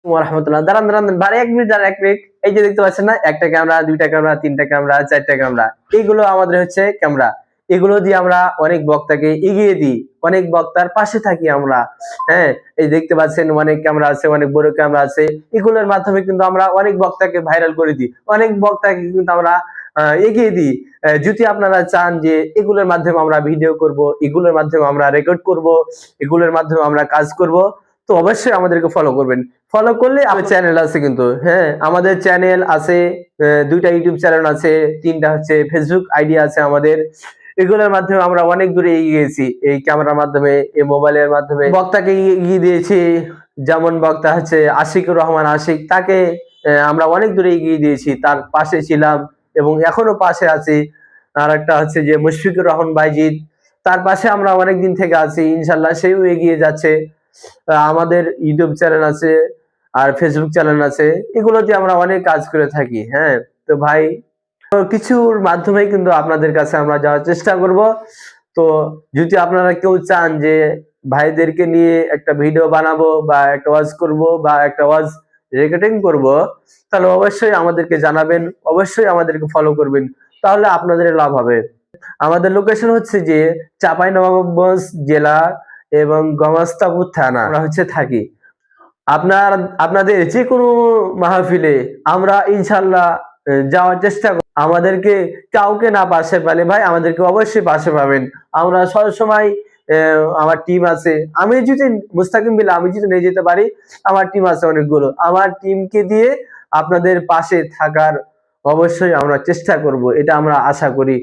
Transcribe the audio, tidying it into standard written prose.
রহমতুল্লাহ। দাঁড়ান দাঁড়ান ভাই, 1 মিনিট দাঁড়ান, 1 মিনিট। এই যে দেখতে পাচ্ছেন না, একটা ক্যামেরা, দুইটা ক্যামেরা, তিনটা ক্যামেরা, চারটা ক্যামেরা, এইগুলো আমাদের হচ্ছে ক্যামেরা। এগুলো দিয়ে আমরা অনেক বক্তাকে এগিয়ে দিই, অনেক বক্তার পাশে থাকি আমরা। হ্যাঁ, এই দেখতে পাচ্ছেন অনেক ক্যামেরা আছে, অনেক বড় ক্যামেরা আছে। এগুলোর মাধ্যমে কিন্তু আমরা অনেক বক্তাকে ভাইরাল করে দিই, অনেক বক্তাকে কিন্তু আমরা এগিয়ে দিই। যদি আপনারা চান যে এগুলোর মাধ্যমে আমরা ভিডিও করব, এগুলোর মাধ্যমে আমরা রেকর্ড করব, এগুলোর মাধ্যমে আমরা কাজ করব, তো অবশ্যই আমাদেরকে ফলো করবেন। ফলো করলে আমার চ্যানেল আছে কিন্তু, হ্যাঁ আমাদের চ্যানেল আছে, 2টা ইউটিউব চ্যানেল আছে, 3টা হচ্ছে ফেসবুক আইডি আছে আমাদের। এগুলোর মাধ্যমে আমরা অনেক দূরে এগিয়ে গেছি, এই ক্যামেরার মাধ্যমে, এই মোবাইলের মাধ্যমে বক্তাকে এগিয়ে দিয়েছি। যেমন বক্তা হচ্ছে আশিকুর রহমান আশিক, তাকে আমরা অনেক দূরে এগিয়ে দিয়েছি, তার পাশে ছিলাম এবং এখনো পাশে আছি। আর একটা হচ্ছে যে মুশফিকুর রহমান বাইজিদ, তার পাশে আমরা অনেকদিন থেকে আছি, ইনশাল্লাহ সেও এগিয়ে যাচ্ছে। আমাদের ইউটিউব চ্যানেল আছে আর ফেসবুক চ্যানেল আছে, এগুলোতে আমরা অনেক কাজ করে থাকি। হ্যাঁ, তো ভাই কিছুর মাধ্যমে কিন্তু আপনাদের কাছে আমরা যাওয়ার চেষ্টা করব। তো যদি আপনারা কেউ চান যে ভাইদেরকে নিয়ে একটা ভিডিও বানাবো বা একটা ওয়াজ করব বা একটা ওয়াজ রেকর্ডিং করব, তাহলে অবশ্যই আমাদেরকে জানাবেন, অবশ্যই আমাদেরকে ফলো করবেন, তাহলে আপনাদের লাভ হবে। আমাদের লোকেশন হচ্ছে যে চাঁপাইনবাবগঞ্জ জেলা এবং গঙ্গস্তাপুর থানা আমরা হচ্ছে থাকি। আপনাদের যে কোনো মাহফিলে আমরা ইনশাল্লাহ যাওয়ার চেষ্টা করব। আমাদেরকে কাউকে না পাশে পেলে ভাই আমাদেরকে অবশ্যই পাশে পাবেন। আমরা সবসময়, আমার টিম আছে, আমি যদি মুস্তাকিম বিল্লাহ আমি যদি নিয়ে যেতে পারি, আমার টিম আছে অনেকগুলো, আমার টিমকে দিয়ে আপনাদের পাশে থাকার অবশ্যই আমরা চেষ্টা করব, এটা আমরা আশা করি।